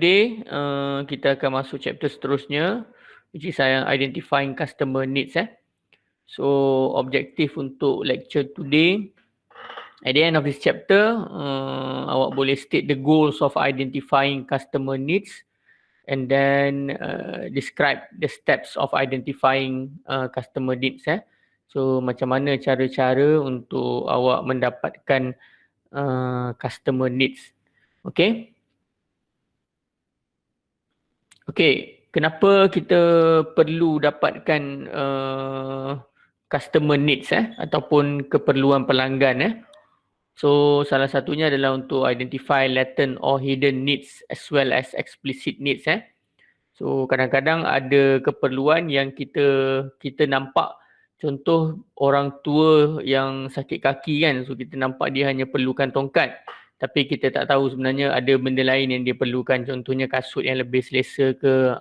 today kita akan masuk chapter seterusnya, which is identifying customer needs. So objektif untuk lecture today, at the end of this chapter, awak boleh state the goals of identifying customer needs and then describe the steps of identifying customer needs. So macam mana cara-cara untuk awak mendapatkan customer needs. Okay. Okay, kenapa kita perlu dapatkan customer needs ataupun keperluan pelanggan. So salah satunya adalah untuk identify latent or hidden needs as well as explicit needs. So kadang-kadang ada keperluan yang kita nampak, contoh orang tua yang sakit kaki kan, so kita nampak dia hanya perlukan tongkat. Tapi kita tak tahu sebenarnya ada benda lain yang dia perlukan, contohnya kasut yang lebih selesa ke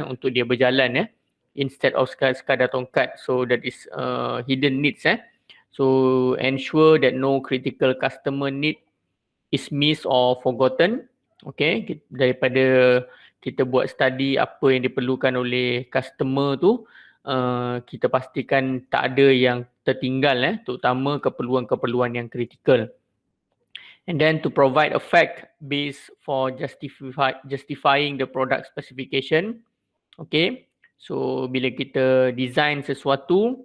untuk dia berjalan instead of sekadar tongkat. So that is hidden needs. So ensure that no critical customer need is missed or forgotten. Okay, daripada kita buat study apa yang diperlukan oleh customer tu, kita pastikan tak ada yang tertinggal, terutama keperluan-keperluan yang kritikal. And then to provide a fact base for justifying the product specification. Okay, so bila kita design sesuatu,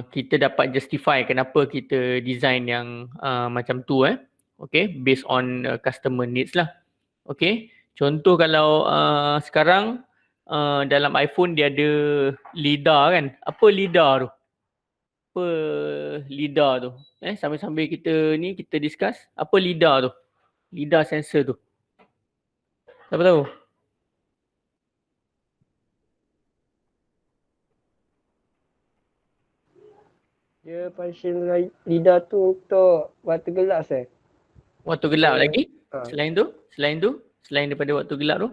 kita dapat justify kenapa kita design yang macam tu. Okay, based on customer needs lah. Okay, contoh kalau sekarang dalam iPhone dia ada LiDAR kan. Apa LiDAR tu? Apa LiDAR tu? Sambil-sambil kita discuss. Apa LiDAR tu? LiDAR sensor tu. Siapa tahu? Dia function LiDAR tu untuk waktu gelap Waktu gelap lagi? Selain tu? Selain daripada waktu gelap tu?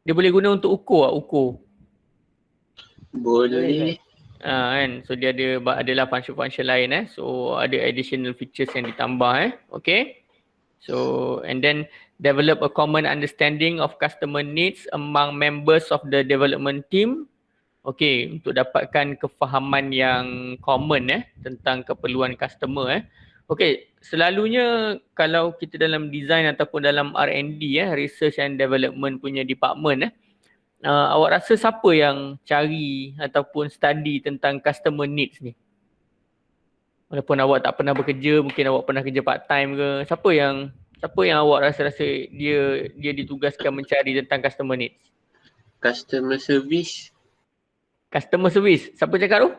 Dia boleh guna untuk ukur tak? Ukur? Boleh. Kan? So dia adalah function-function lain. So ada additional features yang ditambah. Okay. So and then develop a common understanding of customer needs among members of the development team. Okay, untuk dapatkan kefahaman yang common tentang keperluan customer. Okay, selalunya kalau kita dalam design ataupun dalam R&D, research and development punya department, awak rasa siapa yang cari ataupun study tentang customer needs ni? Walaupun awak tak pernah bekerja, mungkin awak pernah kerja part time ke, siapa yang awak rasa dia ditugaskan mencari tentang customer needs? Customer service. Customer service. Siapa cakap tu?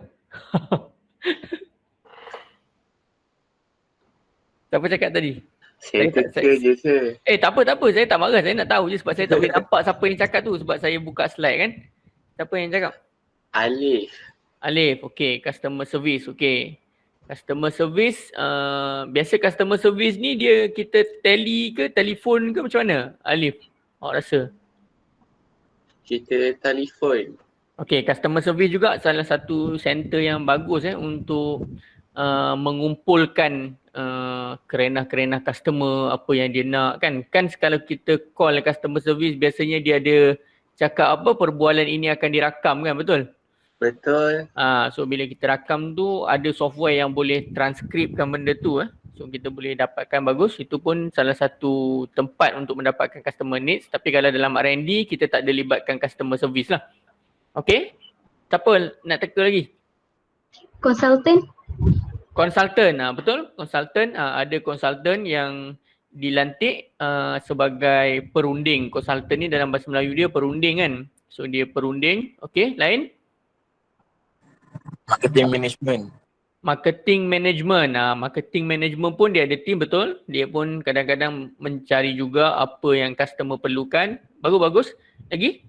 Siapa cakap tadi? Saya teka je sir. Tak apa. Saya tak marah. Saya nak tahu je sebab saya tak boleh nampak siapa yang cakap tu sebab saya buka slide kan. Siapa yang cakap? Alif. Okay. Customer service. Okay. Customer service. Biasa customer service ni kita tele ke telefon ke macam mana? Alif. Awak rasa? Kita telefon. Okay. Customer service juga salah satu center yang bagus untuk mengumpulkan kerenah-kerenah customer, apa yang dia nak kan kalau kita call customer service biasanya dia ada cakap apa perbualan ini akan dirakam kan, betul? So bila kita rakam tu ada software yang boleh transkripkan benda tu so kita boleh dapatkan bagus. Itu pun salah satu tempat untuk mendapatkan customer needs. Tapi kalau dalam R&D kita tak ada libatkan customer service lah. Okay, siapa nak teka lagi? Konsultan, betul. Konsultan, ada konsultan yang dilantik sebagai perunding. Konsultan ni dalam bahasa Melayu dia perunding kan. So dia perunding. Okay, lain? Marketing management. Marketing management pun dia ada team, betul. Dia pun kadang-kadang mencari juga apa yang customer perlukan. Bagus. Lagi?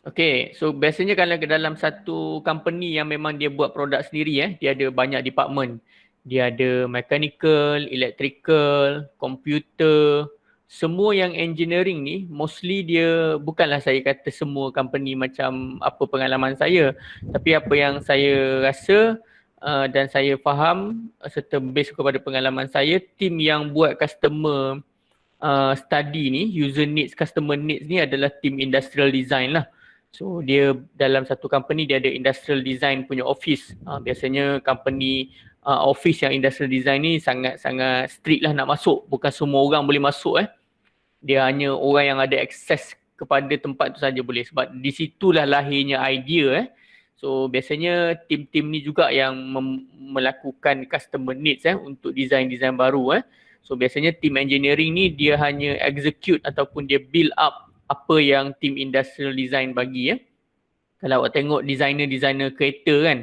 Okay, so biasanya kalau dalam satu company yang memang dia buat produk sendiri, dia ada banyak department. Dia ada mechanical, electrical, computer, semua yang engineering ni mostly dia, bukanlah saya kata semua company macam apa pengalaman saya, tapi apa yang saya rasa dan saya faham serta base kepada pengalaman saya, tim yang buat customer study ni, user needs, customer needs ni adalah tim industrial design lah. So dia dalam satu company dia ada industrial design punya office. Biasanya company office yang industrial design ni sangat-sangat strict lah nak masuk. Bukan semua orang boleh masuk Dia hanya orang yang ada akses kepada tempat tu saja boleh. Sebab di situlah lahirnya idea So biasanya tim-tim ni juga yang melakukan customer needs untuk design-design baru So biasanya team engineering ni dia hanya execute ataupun dia build up apa yang team industrial design bagi Kalau awak tengok designer-designer kereta kan,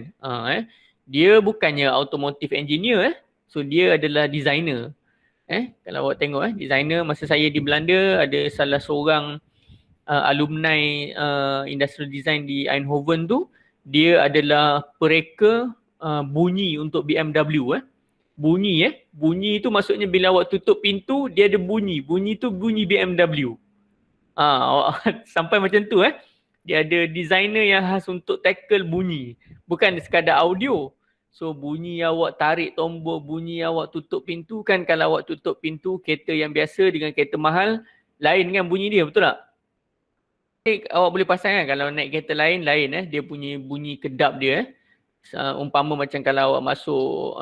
dia bukannya automotive engineer So dia adalah designer. Kalau awak tengok designer, masa saya di Belanda ada salah seorang alumni industrial design di Eindhoven tu, dia adalah pereka bunyi untuk BMW Bunyi tu maksudnya bila awak tutup pintu, dia ada bunyi. Bunyi tu bunyi BMW. Sampai macam tu Dia ada designer yang khas untuk tackle bunyi. Bukan sekadar audio. So bunyi awak tarik tombol, bunyi awak tutup pintu kan, kalau awak tutup pintu kereta yang biasa dengan kereta mahal, lain kan bunyi dia, betul tak? Awak boleh pasang kalau naik kereta lain, dia punya bunyi kedap dia umpama macam kalau awak masuk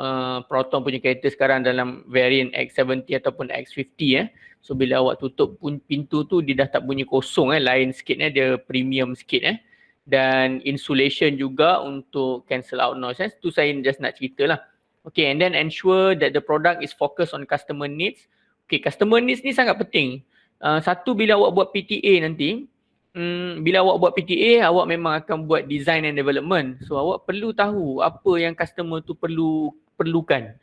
Proton punya kereta sekarang dalam variant X70 ataupun X50 So bila awak tutup pintu tu dia dah tak bunyi kosong lain sikit dia premium sikit Dan insulation juga untuk cancel out noise Tu saya just nak cerita lah. Okay, and then ensure that the product is focused on customer needs. Okay, customer needs ni sangat penting. Satu, bila awak buat PTA nanti, bila awak buat PTA, awak memang akan buat design and development. So awak perlu tahu apa yang customer tu perlukan.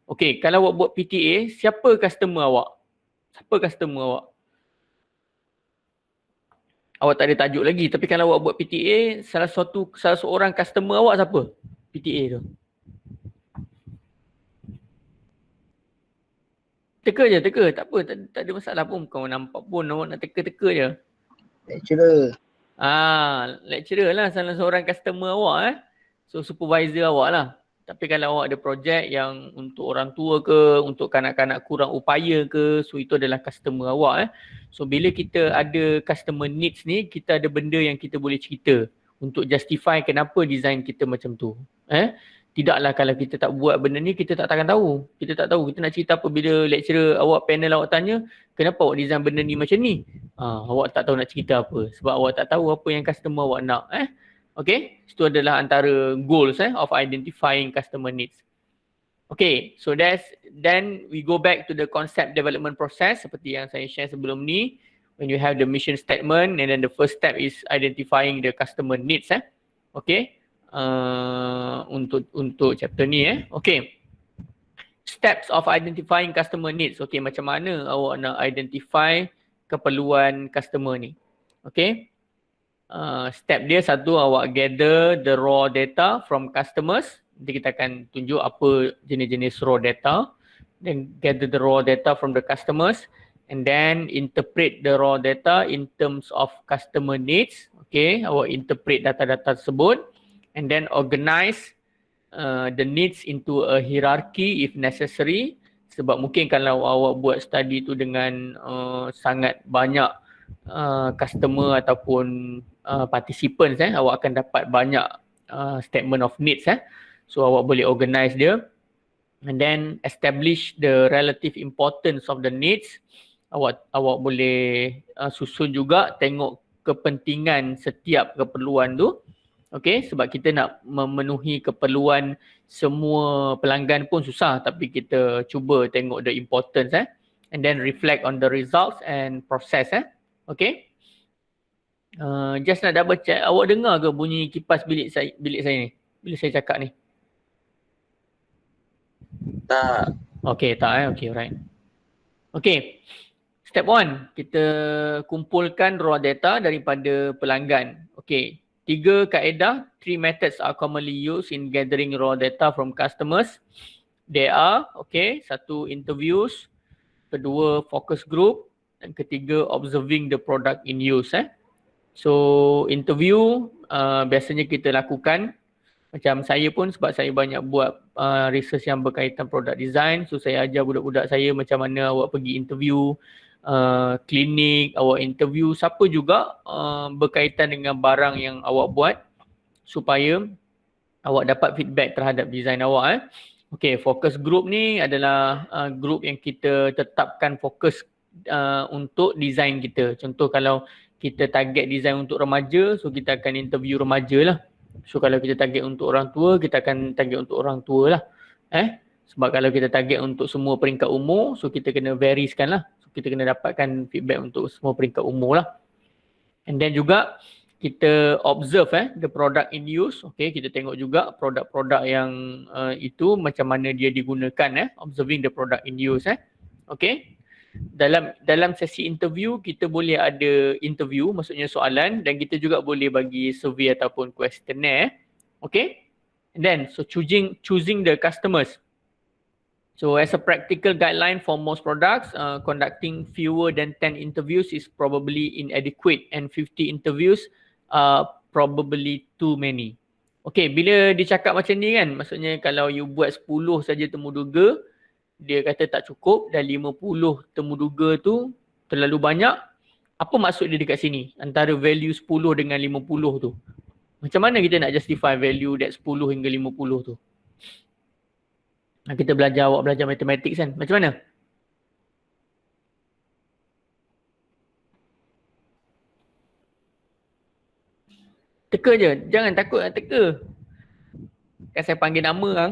Okay, kalau awak buat PTA, siapa customer awak? Siapa customer awak? Awak tak ada tajuk lagi. Tapi kalau awak buat PTA, salah seorang customer awak siapa? PTA tu. Teka je. Tak apa. Tak ada masalah pun. Kau nampak pun awak nak teka-teka je. Lecturer. Lecturer lah salah seorang customer awak So supervisor awak lah. Tapi kalau awak ada projek yang untuk orang tua ke, untuk kanak-kanak kurang upaya ke, so itu adalah customer awak So bila kita ada customer needs ni, kita ada benda yang kita boleh cerita untuk justify kenapa design kita macam tu. Tidaklah kalau kita tak buat benda ni, kita tak akan tahu. Kita tak tahu, kita nak cerita apa bila lecturer awak, panel awak tanya, kenapa awak design benda ni macam ni? Awak tak tahu nak cerita apa. Sebab awak tak tahu apa yang customer awak nak. Okay, itu adalah antara goals of identifying customer needs. Okay, so then we go back to the concept development process seperti yang saya share sebelum ni. When you have the mission statement and then the first step is identifying the customer needs. Okay. Untuk chapter ni Okay. Steps of identifying customer needs. Okay, macam mana awak nak identify keperluan customer ni. Okay. Step dia satu, awak gather the raw data from customers. Nanti kita akan tunjuk apa jenis-jenis raw data. Then gather the raw data from the customers and then interpret the raw data in terms of customer needs. Okay, awak interpret data-data tersebut. And then organize the needs into a hierarchy if necessary. Sebab mungkin kalau awak buat study tu dengan sangat banyak customer ataupun participants, awak akan dapat banyak statement of needs. So awak boleh organize dia. And then establish the relative importance of the needs. Awak boleh susun juga, tengok kepentingan setiap keperluan tu. Okay, sebab kita nak memenuhi keperluan semua pelanggan pun susah, tapi kita cuba tengok the importance and then reflect on the results and process. Okay. Just nak double check, awak dengar ke bunyi kipas bilik saya ni bila saya cakap ni? Tak. Okay, tak Okay, alright. Okay. Step 1, kita kumpulkan raw data daripada pelanggan. Okay. 3 kaedah, 3 methods are commonly used in gathering raw data from customers. They are, okay, 1 interviews, 2 focus group, dan 3 observing the product in use. So interview biasanya kita lakukan Macam saya pun sebab saya banyak buat research yang berkaitan product design. So saya ajar budak-budak saya macam mana awak pergi interview, klinik, awak interview siapa juga berkaitan dengan barang yang awak buat supaya awak dapat feedback terhadap design awak. Okay, focus group ni adalah group yang kita tetapkan fokus untuk design kita. Contoh kalau kita target design untuk remaja, so kita akan interview remaja lah. So kalau kita target untuk orang tua, kita akan target untuk orang tua lah. Sebab kalau kita target untuk semua peringkat umur, so kita kena varieskan lah. So kita kena dapatkan feedback untuk semua peringkat umur lah. And then juga kita observe the product in use. Okay, kita tengok juga produk-produk yang itu macam mana dia digunakan. Observing the product in use. Okay. Dalam sesi interview kita boleh ada interview, maksudnya soalan, dan kita juga boleh bagi survey ataupun questionnaire. Okay. And then so choosing the customers. So as a practical guideline for most products, conducting fewer than 10 interviews is probably inadequate and 50 interviews are probably too many. Okay, bila dia cakap macam ni kan, maksudnya kalau you buat 10 saja temuduga, dia kata tak cukup, dan 50 temuduga tu terlalu banyak. Apa maksud dia dekat sini? Antara value 10 dengan 50 tu. Macam mana kita nak justify value that 10 hingga 50 tu? Kita belajar, awak belajar matematik kan? Macam mana? Teka je. Jangan takut nak teka. Kan saya panggil nama kan?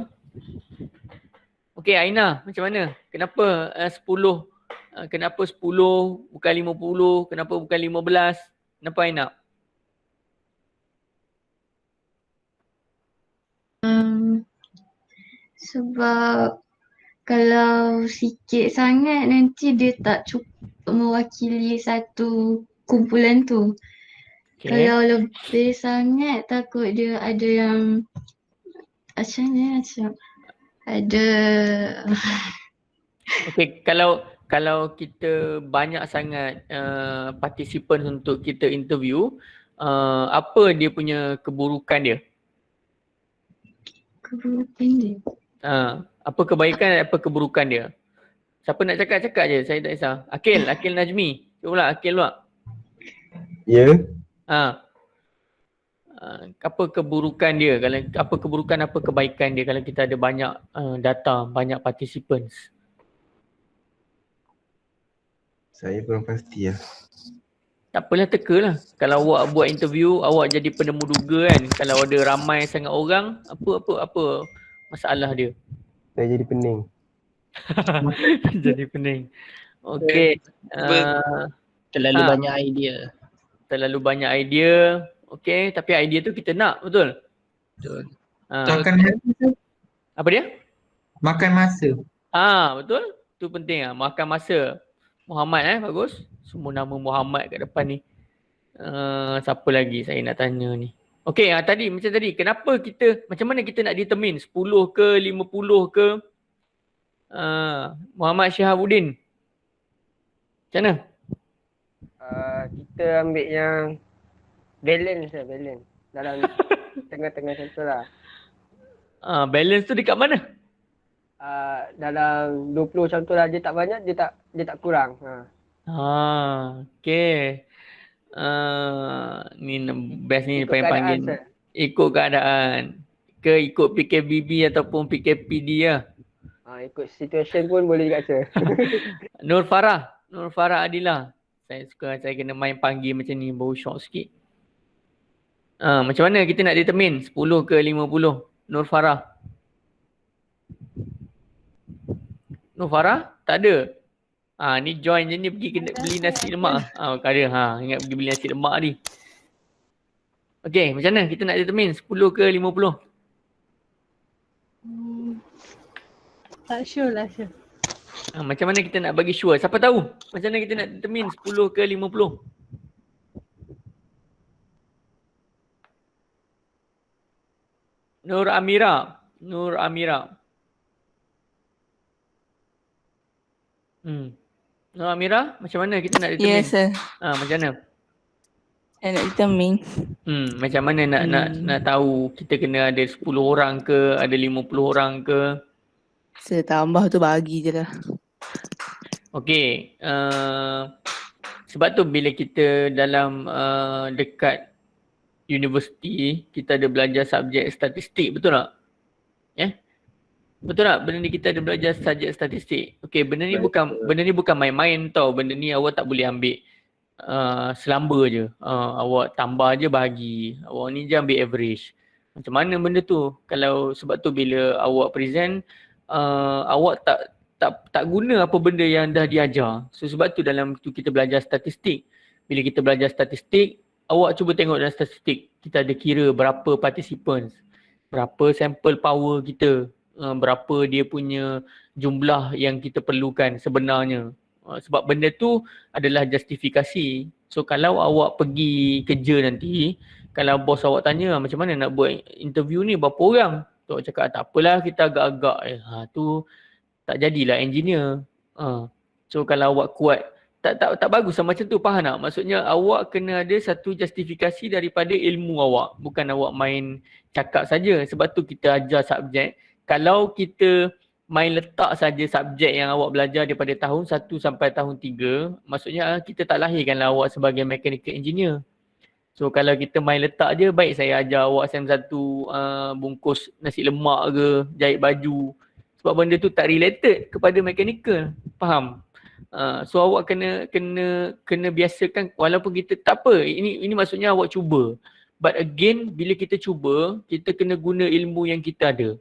Okey, Aina, macam mana? Kenapa 10? Kenapa 10 bukan 50? Kenapa bukan 15? Kenapa Aina? Sebab kalau sikit sangat nanti dia tak cukup mewakili satu kumpulan tu. Okay. Kalau lebih sangat takut dia ada yang macam ni macam ada. Okey, kalau kita banyak sangat participants untuk kita interview, apa dia punya keburukan dia? Keburukan dia. Apa kebaikan dan apa keburukan dia? Siapa nak cakap je, saya tak kisah. Akil Najmi. Cuba Akil pula. Ya. Apa keburukan dia? Kalau apa keburukan, apa kebaikan dia kalau kita ada banyak data, banyak participants? Saya kurang pasti lah. Tak apalah, teka lah. Kalau awak buat interview, awak jadi penemu duga kan. Kalau ada ramai sangat orang, apa masalah dia? Saya jadi pening. Jadi pening. Okey. Terlalu banyak idea. Terlalu banyak idea. Okey, tapi idea tu kita nak, betul? Betul. Makan masa. Apa dia? Makan masa. Betul. Tu penting makan masa. Muhammad bagus. Semua nama Muhammad kat depan ni. Siapa lagi saya nak tanya ni? Okey, macam tadi, kenapa kita, macam mana kita nak determine 10 ke 50 ke? Muhammad Syahabuddin. Macam mana? Kita ambil yang balance dalam tengah-tengah contoh lah. Balance tu dekat mana? Dalam 20 contoh lah, dia tak banyak, dia tak kurang. Okey. Ni best ni Ikut panggil keadaan, ikut keadaan. Ke ikut PKBB ataupun PKPD lah. Ikut situation pun boleh juga sir. Nur Farah Adilah. Saya suka saya kena main panggil macam ni, bau syok sikit. Macam mana kita nak determine 10 ke 50? Nur Farah. Tak ada. Ni join je ni, pergi kena beli nasi lemak. Ada. Ingat pergi beli nasi lemak ni. Okey, macam mana kita nak determine 10 ke 50? Tak sure lah. Macam mana kita nak bagi sure? Siapa tahu? Macam mana kita nak determine 10 ke 50? Nur Amira. Nur Amira, macam mana kita nak determine? Yes sir. Macam mana? Yang nak determine. Macam mana nak tahu kita kena ada 10 orang ke, ada 50 orang ke? Saya tambah tu bagi je lah. Okey, sebab tu bila kita dalam dekat universiti, kita ada belajar subjek statistik, betul tak? Betul tak? Benda ni kita ada belajar subjek statistik. Okey, benda ni bukan main-main tau. Benda ni awak tak boleh ambil selamba je. Awak tambah je bahagi. Awak ni je ambil average. Macam mana benda tu? Kalau sebab tu bila awak present, awak tak guna apa benda yang dah diajar. So sebab tu dalam tu kita belajar statistik. Bila kita belajar statistik, awak cuba tengok dalam statistik. Kita ada kira berapa participants, berapa sample power kita, berapa dia punya jumlah yang kita perlukan sebenarnya. Sebab benda tu adalah justifikasi. So kalau awak pergi kerja nanti, kalau bos awak tanya macam mana nak buat interview ni berapa orang, tu awak cakap tak apalah kita agak-agak. Tu tak jadilah engineer. So kalau awak kuat, tak bagus lah macam tu, faham tak? Maksudnya awak kena ada satu justifikasi daripada ilmu awak. Bukan awak main cakap saja. Sebab tu kita ajar subjek. Kalau kita main letak saja subjek yang awak belajar daripada tahun 1 sampai tahun 3, maksudnya kita tak lahirkanlah awak sebagai mechanical engineer. So kalau kita main letak je, baik saya ajar awak SEM1 bungkus nasi lemak ke, jahit baju. Sebab benda tu tak related kepada mechanical. Faham? So awak kena biasakan, walaupun kita tak apa, ini maksudnya awak cuba. But again, bila kita cuba, kita kena guna ilmu yang kita ada.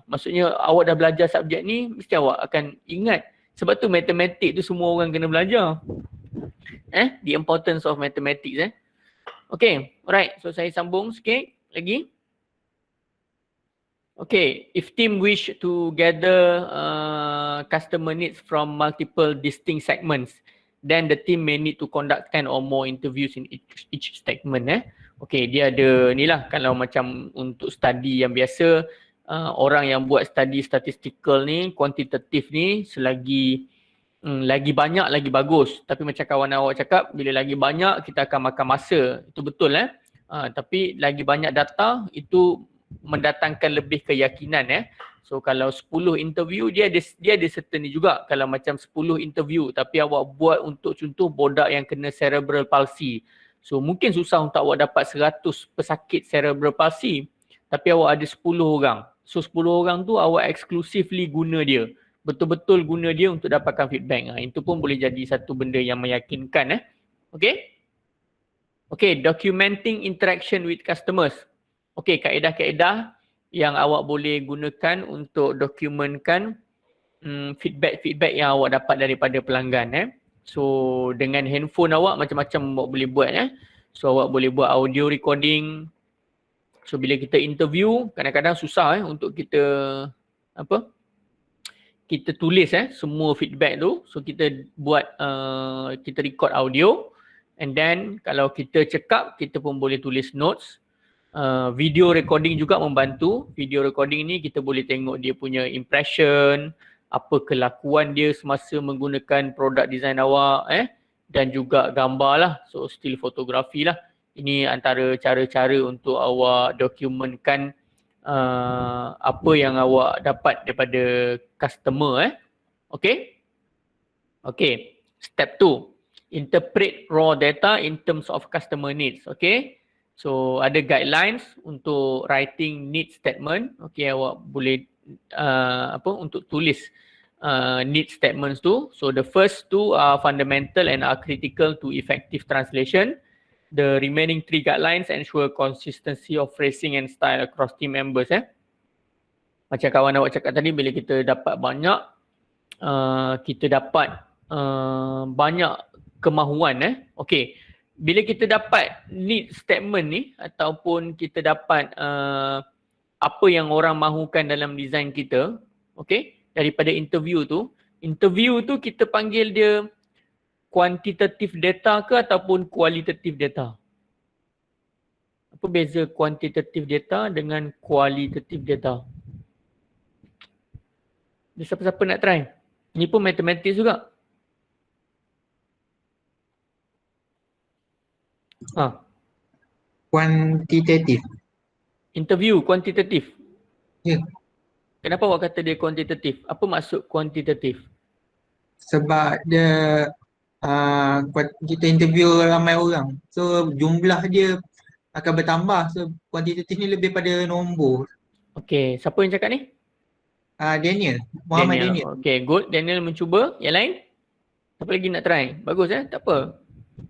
Maksudnya awak dah belajar subjek ni, mesti awak akan ingat. Sebab tu matematik tu semua orang kena belajar. The importance of mathematics. Okay, alright. So saya sambung sikit lagi. Okay, if team wish to gather customer needs from multiple distinct segments, then the team may need to conduct 10 or more interviews in each segment. Okay, dia ada ni lah, kalau macam untuk study yang biasa, orang yang buat study statistical ni, kuantitatif ni, selagi lagi banyak lagi bagus. Tapi macam kawan awak cakap, bila lagi banyak kita akan makan masa. Itu betul tapi lagi banyak data itu mendatangkan lebih keyakinan. So kalau 10 interview, dia ada certain ni juga. Kalau macam 10 interview tapi awak buat untuk contoh budak yang kena cerebral palsy, so mungkin susah untuk awak dapat 100 pesakit cerebral palsy, tapi awak ada 10 orang. So 10 orang tu awak exclusively guna dia, betul-betul guna dia untuk dapatkan feedback. Itu pun boleh jadi satu benda yang meyakinkan. Okay, documenting interaction with customers. Okay, kaedah-kaedah yang awak boleh gunakan untuk dokumentkan feedback-feedback yang awak dapat daripada pelanggan. So dengan handphone awak macam-macam awak boleh buat. So awak boleh buat audio recording. So bila kita interview, kadang-kadang susah untuk kita kita tulis semua feedback tu. So kita buat kita record audio, and then kalau kita cakap, kita pun boleh tulis notes. Video recording juga membantu. Video recording ni kita boleh tengok dia punya impression, apa kelakuan dia semasa menggunakan produk design awak, dan juga gambar lah. So still fotografi lah. Ini antara cara-cara untuk awak dokumentkan apa yang awak dapat daripada customer. Okay, step 2, interpret raw data in terms of customer needs. Okay, so ada guidelines untuk writing need statement. Okay, awak boleh untuk tulis need statements tu. So the first two are fundamental and are critical to effective translation. The remaining 3 guidelines ensure consistency of phrasing and style across team members. Macam kawan awak cakap tadi, bila kita dapat banyak, kita dapat banyak kemahuan. Okay, bila kita dapat need statement ni, ataupun kita dapat apa yang orang mahukan dalam design kita, okay, daripada interview tu kita panggil dia quantitative data ke ataupun qualitative data? Apa beza quantitative data dengan qualitative data? Siapa-siapa nak try? Ini pun matematik juga. Kuantitatif. Interview kuantitatif. Ya. Kenapa awak kata dia kuantitatif? Apa maksud kuantitatif? Sebab dia kita interview ramai orang. So jumlah dia akan bertambah. So kuantitatif ni lebih pada nombor. Okey, siapa yang cakap ni? Daniel. Muhammad Daniel. Okey, good. Daniel mencuba. Yang lain? Siapa lagi nak try? Bagus tak apa.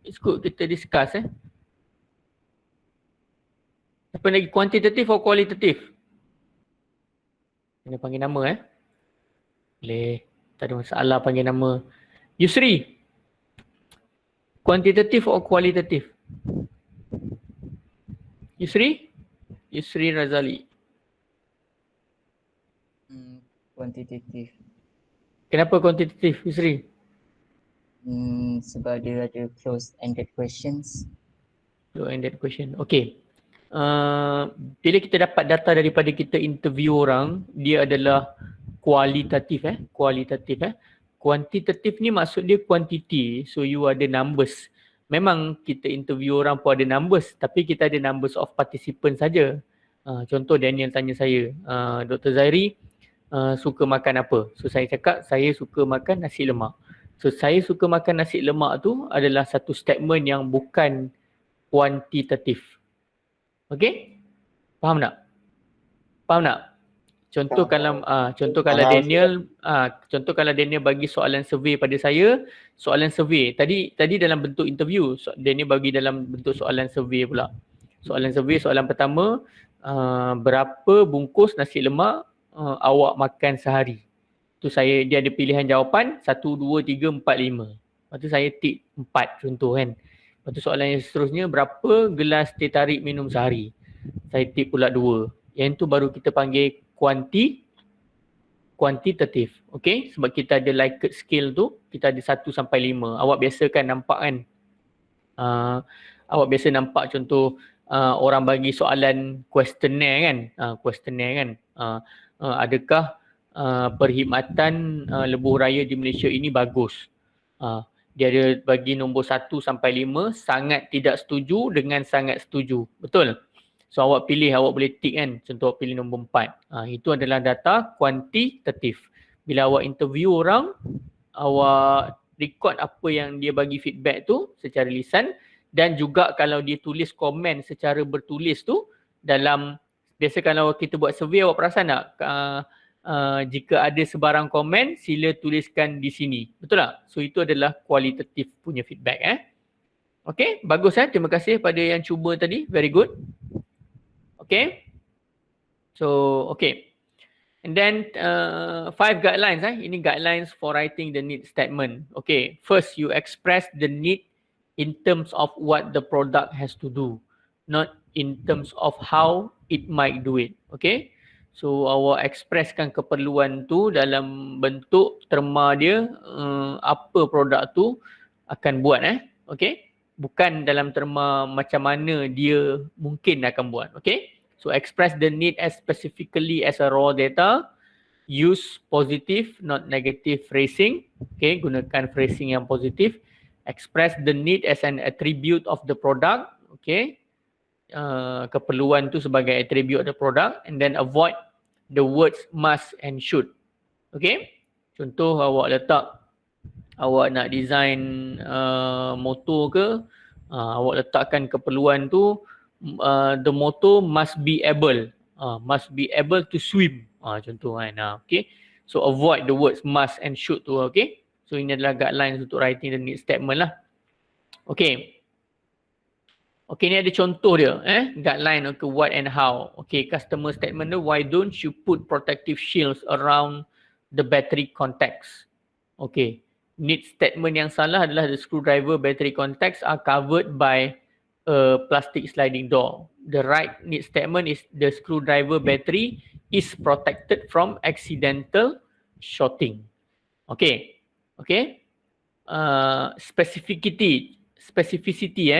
It's good kita discuss Siapa lagi? Kuantitatif atau kualitatif? Kena panggil nama Boleh. Tak ada masalah panggil nama. Yusri. Kuantitatif atau kualitatif? Yusri? Yusri Razali. Kuantitatif. Kenapa kuantitatif, Yusri? Sebab dia ada close-ended questions. Close-ended question. Okay. Bila kita dapat data daripada kita interview orang, dia adalah kualitatif. Kuantitatif ni maksud dia quantity. So you ada numbers. Memang kita interview orang pun ada numbers, tapi kita ada numbers of participants saja. Contoh Daniel tanya saya, Dr. Zairi suka makan apa? So saya cakap saya suka makan nasi lemak. So saya suka makan nasi lemak tu adalah satu statement yang bukan kuantitatif. Okey? Faham tak? Faham tak? Contoh kalau Daniel bagi soalan survey pada saya, soalan survey tadi dalam bentuk interview, Daniel bagi dalam bentuk soalan survey pula. Soalan survey, soalan pertama, berapa bungkus nasi lemak awak makan sehari? Tu dia ada pilihan jawapan 1, 2, 3, 4, 5. Lepas tu saya tik 4 contoh kan. Lepas tu soalan yang seterusnya, berapa gelas teh tarik minum sehari? Saya tik pula 2. Yang tu baru kita panggil kuantitatif. Okay? Sebab kita ada Likert scale tu, kita ada 1 sampai 5. Awak biasa kan nampak kan? Awak biasa nampak contoh orang bagi soalan questionnaire kan? Adakah perkhidmatan lebuh raya di Malaysia ini bagus? Dia ada bagi nombor 1 sampai 5, sangat tidak setuju dengan sangat setuju. Betul? So awak pilih, awak boleh tick kan. Contoh awak pilih nombor 4. Itu adalah data kuantitatif. Bila awak interview orang, awak record apa yang dia bagi feedback tu secara lisan, dan juga kalau dia tulis komen secara bertulis tu dalam, biasa kalau kita buat survey awak perasan tak? Jika ada sebarang komen, sila tuliskan di sini. Betul tak? So itu adalah kualitatif punya feedback. Okay, bagus terima kasih pada yang cuba tadi. Very good. Okay. So, okay. And then 5 guidelines. Ini guidelines for writing the need statement. Okay. First, you express the need in terms of what the product has to do, not in terms of how it might do it. Okay. So awak expresskan keperluan tu dalam bentuk terma dia, apa produk tu akan buat okay. Bukan dalam terma macam mana dia mungkin akan buat. Okay. So express the need as specifically as a raw data. Use positive not negative phrasing. Okay. Gunakan phrasing yang positif. Express the need as an attribute of the product. Okay. Keperluan tu sebagai attribute of the product, and then avoid the words must and should. Okay. Contoh awak nak design motor ke, awak letakkan keperluan tu, the motor must be able to swim. Contoh kan. Okay. So avoid the words must and should tu. Okay. So ini adalah guidelines untuk writing the need statement lah. Okay. Okay, ni ada contoh dia. Guideline, okay, what and how. Okay, customer statement tu, why don't you put protective shields around the battery contacts? Okay, need statement yang salah adalah the screwdriver battery contacts are covered by a plastic sliding door. The right need statement is the screwdriver battery is protected from accidental shorting. Okay, okay. Specificity,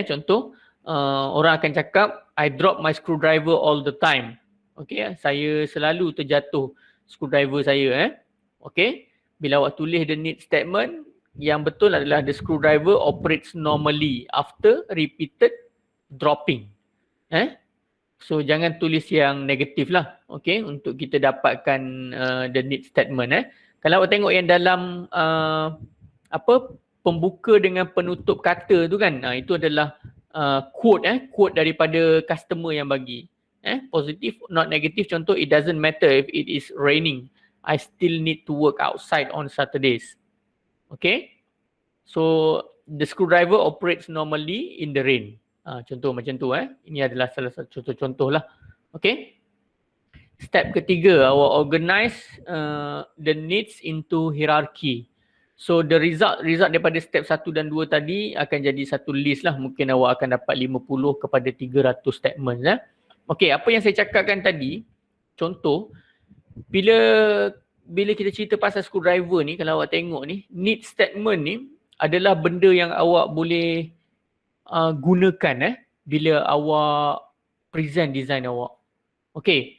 contoh. Orang akan cakap, I drop my screwdriver all the time. Okay, saya selalu terjatuh screwdriver saya. Okay, bila awak tulis the need statement, yang betul adalah the screwdriver operates normally after repeated dropping. So jangan tulis yang negatif lah, okay, untuk kita dapatkan the need statement. Kalau awak tengok yang dalam pembuka dengan penutup kata tu kan, itu adalah quote daripada customer yang bagi. Positif, not negative. Contoh, it doesn't matter if it is raining, I still need to work outside on Saturdays. Okay, so the screwdriver operates normally in the rain. Contoh macam tu. Ini adalah salah satu contoh-contoh lah. Okay. Step ketiga, awak organize the needs into hierarchy. So the result daripada step 1 dan 2 tadi akan jadi satu list lah. Mungkin awak akan dapat 50 kepada 300 statements. Okay, apa yang saya cakapkan tadi, contoh, bila kita cerita pasal screwdriver ni, kalau awak tengok ni, need statement ni adalah benda yang awak boleh gunakan bila awak present design awak. Okay,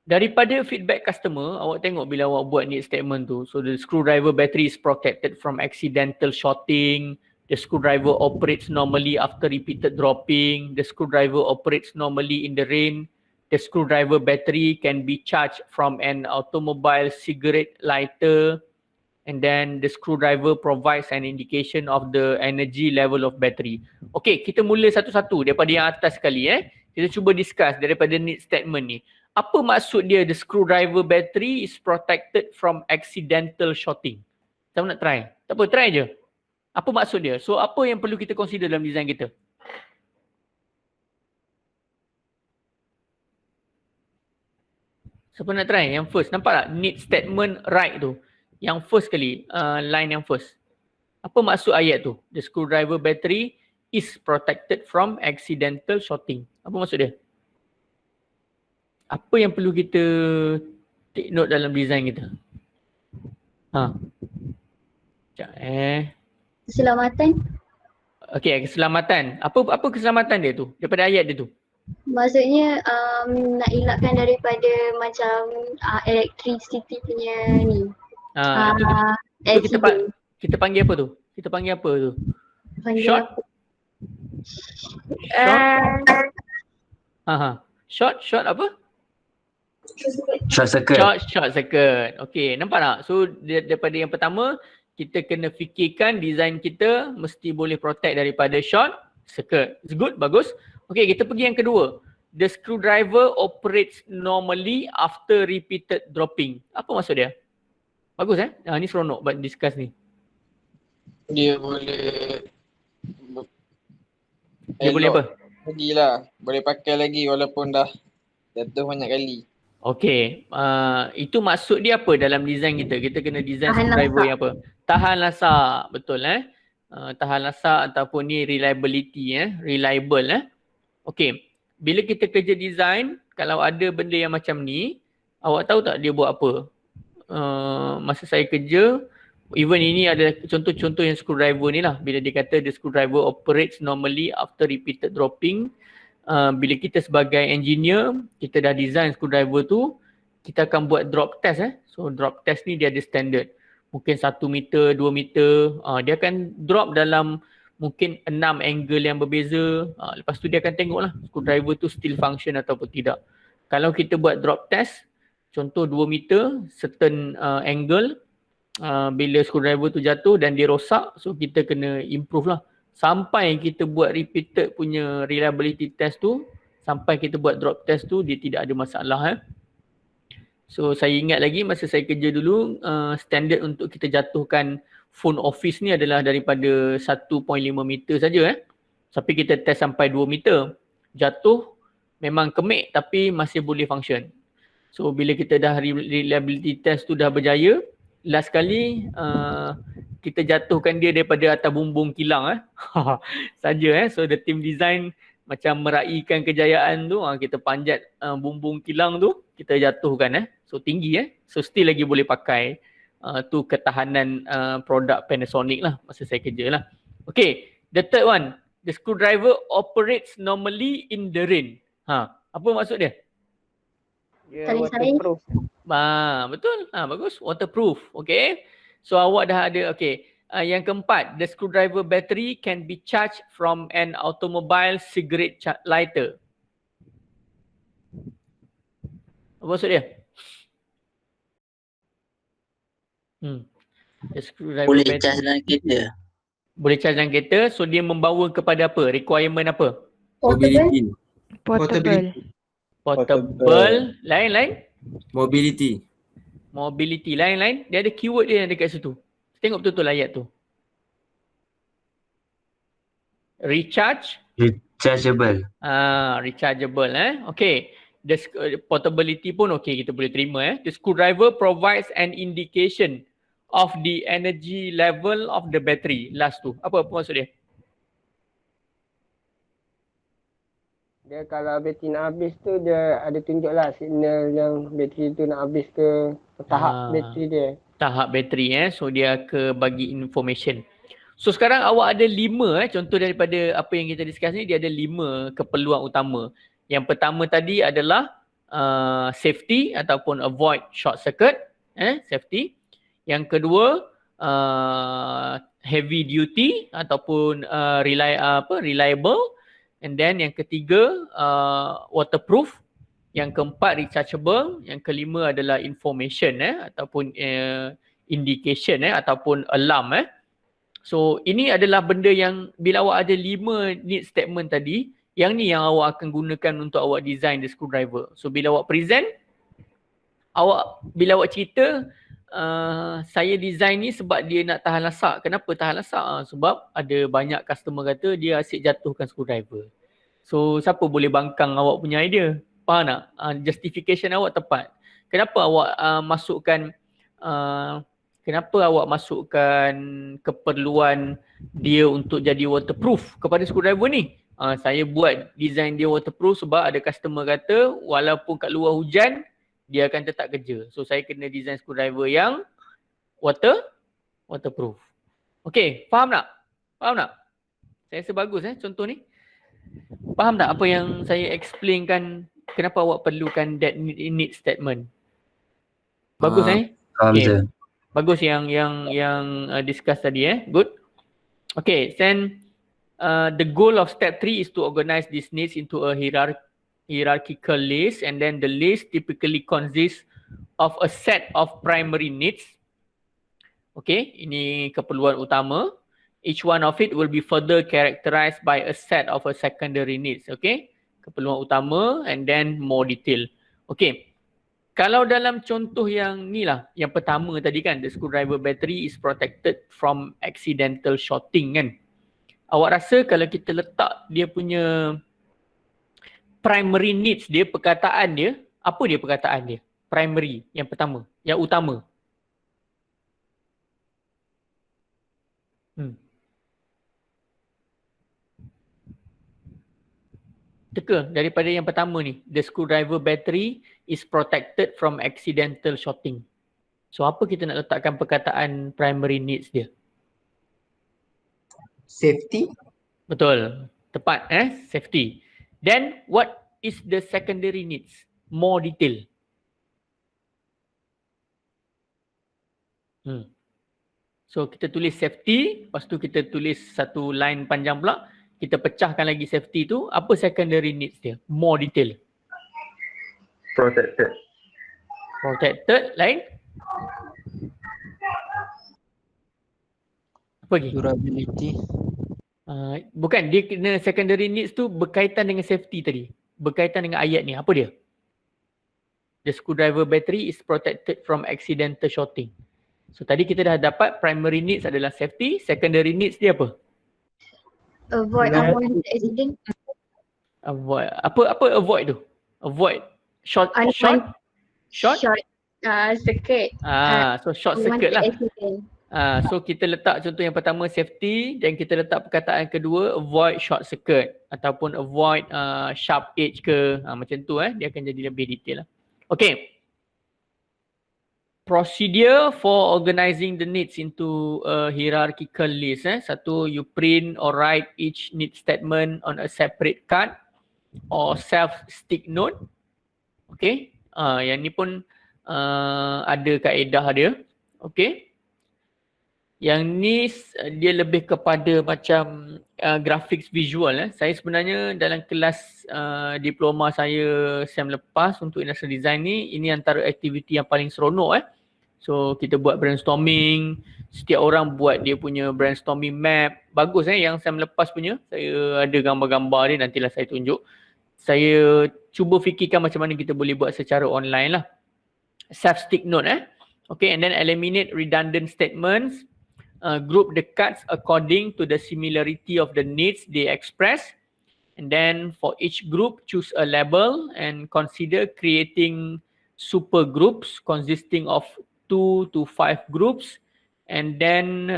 daripada feedback customer, awak tengok bila awak buat need statement tu. So the screwdriver battery is protected from accidental shorting. The screwdriver operates normally after repeated dropping. The screwdriver operates normally in the rain. The screwdriver battery can be charged from an automobile cigarette lighter. And then the screwdriver provides an indication of the energy level of battery. Okay, kita mula satu-satu daripada yang atas sekali. Kita cuba discuss daripada need statement ni. Apa maksud dia the screwdriver battery is protected from accidental shorting? Kita nak try? Tak apa, try je. Apa maksud dia? So apa yang perlu kita consider dalam design kita? Siapa nak try? Yang first. Nampak tak? Need statement right tu. Yang first kali, line yang first. Apa maksud ayat tu? The screwdriver battery is protected from accidental shorting. Apa maksud dia? Apa yang perlu kita take note dalam design kita? Sekejap Keselamatan. Okay, keselamatan. Apa keselamatan dia tu? Daripada ayat dia tu? Maksudnya nak elakkan daripada macam electricity punya ni. Itu kita panggil apa tu? Kita panggil apa tu? Short? Short apa? Short circuit. Short circuit. Okay, nampak tak? So daripada yang pertama, kita kena fikirkan design kita mesti boleh protect daripada short circuit. It's good, bagus. Okay, kita pergi yang kedua. The screwdriver operates normally after repeated dropping. Apa maksud dia? Bagus ni seronok buat discuss ni. Dia boleh boleh apa? Lagilah, boleh pakai lagi walaupun dah jatuh banyak kali. Okay, itu maksud dia apa dalam design kita? Kita kena design screwdriver yang apa? Tahan lasak, betul tahan lasak ataupun ni reliability reliable Okay, bila kita kerja design, kalau ada benda yang macam ni, awak tahu tak dia buat apa? Masa saya kerja, even ini ada contoh-contoh yang screwdriver ni lah. Bila dia kata the screwdriver operates normally after repeated dropping. Bila kita sebagai engineer, kita dah design screwdriver tu, kita akan buat drop test So drop test ni dia ada standard. Mungkin 1 meter, 2 meter. Dia akan drop dalam mungkin 6 angle yang berbeza. Lepas tu dia akan tengok lah screwdriver tu still function ataupun tidak. Kalau kita buat drop test, contoh 2 meter, certain angle, bila screwdriver tu jatuh dan dia rosak, so kita kena improve lah. Sampai kita buat repeated punya reliability test tu, sampai kita buat drop test tu, dia tidak ada masalah So saya ingat lagi masa saya kerja dulu, standard untuk kita jatuhkan phone office ni adalah daripada 1.5 meter saja Tapi kita test sampai 2 meter. Jatuh memang kemik tapi masih boleh function. So bila kita dah reliability test tu dah berjaya, last kali kita jatuhkan dia daripada atas bumbung kilang saja So the team design macam meraihkan kejayaan tu, kita panjat bumbung kilang tu, kita jatuhkan so tinggi so still lagi boleh pakai. Tu ketahanan produk Panasonic lah masa saya kerja lah. Okay, the third one, the screwdriver operates normally in the rain. Apa maksud dia? Dia waterproof. Betul. Bagus. Waterproof. Okay. So awak dah ada, okay. Yang keempat, the screwdriver battery can be charged from an automobile cigarette lighter. Apa maksud dia? The screwdriver Boleh battery charge dalam kereta. boleh charge dalam kereta, so dia membawa kepada apa? Requirement apa? Mobility. Portable. Lain-lain? Mobility. Mobility. Lain-lain? Dia ada keyword dia yang dekat situ. Tengok betul-betul ayat tu. Recharge. Rechargeable. Rechargeable. Okay. The portability pun okay, kita boleh terima. The screwdriver provides an indication of the energy level of the battery. Last tu. Apa maksud dia? Dia kalau bateri nak habis tu dia ada tunjuk lah signal yang bateri tu nak habis ke tahap bateri dia. Tahap bateri so dia ke bagi information. So sekarang awak ada 5 contoh daripada apa yang kita discuss ni, dia ada 5 keperluan utama. Yang pertama tadi adalah safety ataupun avoid short circuit, safety. Yang kedua heavy duty ataupun reliable. And then yang ketiga waterproof. Yang keempat rechargeable. Yang kelima adalah information ataupun indication ataupun alarm. So ini adalah benda yang bila awak ada 5 need statement tadi, yang ni yang awak akan gunakan untuk awak design the screwdriver. So bila awak present, bila awak cerita, saya design ni sebab dia nak tahan lasak. Kenapa tahan lasak? Sebab ada banyak customer kata dia asyik jatuhkan screwdriver. So siapa boleh bangkang awak punya idea? Faham tak? Justification awak tepat. Kenapa awak masukkan keperluan dia untuk jadi waterproof kepada screwdriver ni? Saya buat design dia waterproof sebab ada customer kata walaupun kat luar hujan, dia akan tetap kerja. So saya kena design screwdriver yang waterproof. Okay, faham tak? Faham tak? Saya rasa bagus contoh ni. Faham tak apa yang saya explainkan, kenapa awak perlukan that need statement? Bagus Faham okay. Bagus yang discuss tadi Good. Okay, then the goal of step 3 is to organize these needs into a hierarchical list, and then the list typically consists of a set of primary needs. Okay, ini keperluan utama. Each one of it will be further characterized by a set of a secondary needs. Okay, keperluan utama and then more detail. Okay, kalau dalam contoh yang ni lah, yang pertama tadi kan, the screwdriver battery is protected from accidental shorting kan. Awak rasa kalau kita letak dia punya primary needs dia, perkataan dia, apa dia perkataan dia? Primary, yang pertama, yang utama. Teka daripada yang pertama ni, the screwdriver battery is protected from accidental shorting. So apa kita nak letakkan perkataan primary needs dia? Safety. Betul. Tepat safety. Then what is the secondary needs? More detail. So kita tulis safety, lepas tu kita tulis satu line panjang pula, kita pecahkan lagi safety tu, apa secondary needs dia? More detail. Protected. Protected, lain? Apa lagi? Durability. Bukan, dia kena secondary needs tu berkaitan dengan safety tadi. Berkaitan dengan ayat ni, apa dia? The screwdriver battery is protected from accidental shorting. So tadi kita dah dapat primary needs adalah safety, secondary needs dia apa? Avoid unwanted accident. Avoid. Apa avoid tu? Avoid short circuit. So short circuit lah. Accident. So kita letak contoh yang pertama safety, dan kita letak perkataan kedua avoid short circuit ataupun avoid sharp edge ke, macam tu dia akan jadi lebih detail lah. Okay. Procedure for organizing the needs into a hierarchical list. Satu, you print or write each need statement on a separate card or self-stick note. Okay. Yang ni pun ada kaedah dia. Okay. Yang ni dia lebih kepada macam graphics visual. Saya sebenarnya dalam kelas diploma saya SEM lepas untuk industrial design ni, ini antara aktiviti yang paling seronok. So kita buat brainstorming, setiap orang buat dia punya brainstorming map. Bagus yang SEM lepas punya. Saya ada gambar-gambar dia, nantilah saya tunjuk. Saya cuba fikirkan macam mana kita boleh buat secara online lah. Self-stick note Okay, and then eliminate redundant statements. Group the cards according to the similarity of the needs they express. And then for each group, choose a label and consider creating super groups consisting of 2 to 5 groups. And then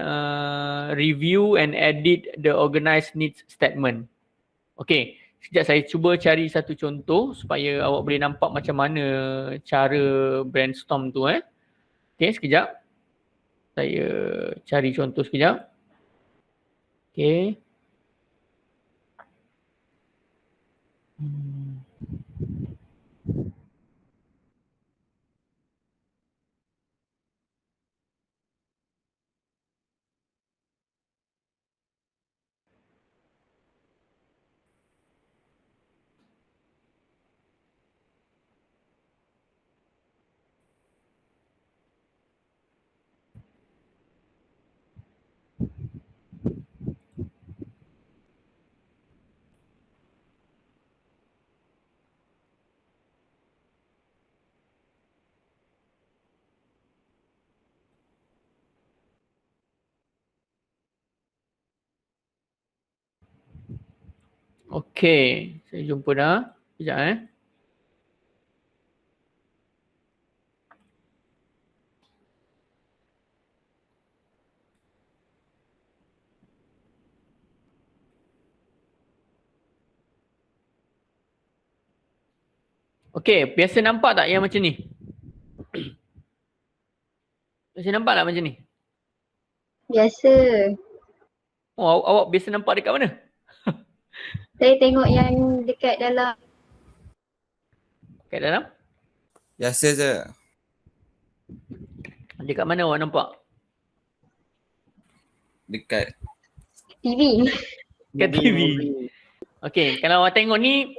review and edit the organized needs statement. Okay, sekejap saya cuba cari satu contoh supaya awak boleh nampak macam mana cara brainstorm tu. Okay, sekejap. Saya cari contoh sekejap. Okay. Okay, saya jumpa dah. Sekejap Okay, biasa nampak tak yang macam ni? Biasa nampak tak macam ni? Biasa. Oh, awak biasa nampak dekat mana? Saya tengok yang dekat dalam. Dekat dalam? Biasa je. Dekat mana awak nampak? Dekat TV. Dekat TV. Okay, kalau awak tengok ni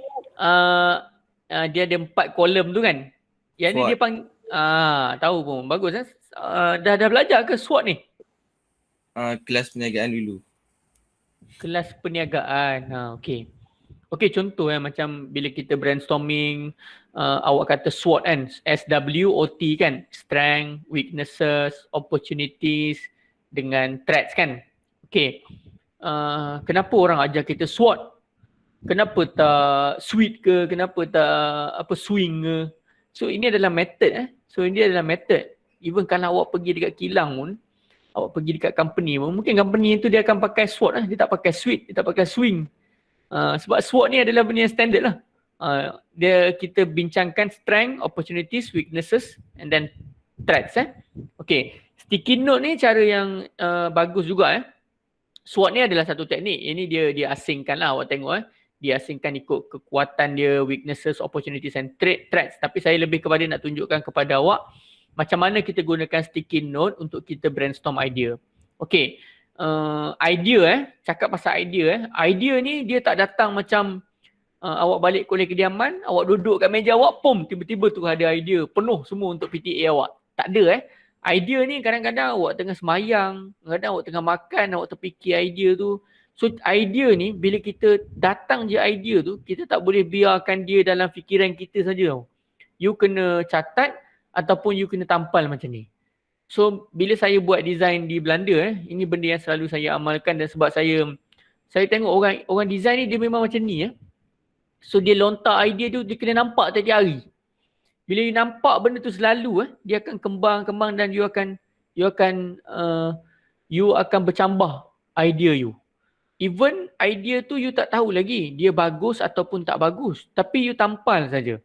dia ada 4 kolom tu kan? Yang ni SWOT. dia tahu pun. Bagus dah belajar ke SWOT ni? Kelas perniagaan dulu. Kelas perniagaan. Okay. Okay, contoh macam bila kita brainstorming, awak kata SWOT kan, SWOT kan, strength, weaknesses, opportunities dengan threats kan. Okay, kenapa orang ajar kita SWOT? Kenapa tak sweet ke, kenapa tak swing ke? So ini adalah method So ini adalah method. Even kalau awak pergi dekat kilang pun, awak pergi dekat company pun, mungkin company tu dia akan pakai SWOT dia tak pakai sweet, dia tak pakai swing. Sebab SWOT ni adalah benda yang standard lah. Kita bincangkan strength, opportunities, weaknesses and then threats Okay, sticky note ni cara yang bagus juga SWOT ni adalah satu teknik. Ini dia asingkan lah, awak tengok dia asingkan ikut kekuatan dia, weaknesses, opportunities and threats. Tapi saya lebih kepada nak tunjukkan kepada awak macam mana kita gunakan sticky note untuk kita brainstorm idea. Okay, idea cakap pasal idea idea ni dia tak datang macam awak balik kuliah kediaman, awak duduk kat meja awak, tiba-tiba tu ada idea penuh semua untuk PTA awak. Tak ada idea ni kadang-kadang awak tengah semayang, kadang awak tengah makan, awak terfikir idea tu. So idea ni bila kita datang je idea tu, kita tak boleh biarkan dia dalam fikiran kita saja tau. You kena catat ataupun you kena tampal macam ni. So bila saya buat design di Belanda ini benda yang selalu saya amalkan, dan sebab saya tengok orang design ni dia memang macam ni So dia lontar idea tu dia kena nampak tiap hari. Bila you nampak benda tu selalu dia akan kembang dan you akan bercambah idea you. Even idea tu you tak tahu lagi dia bagus ataupun tak bagus, tapi you tampal saja.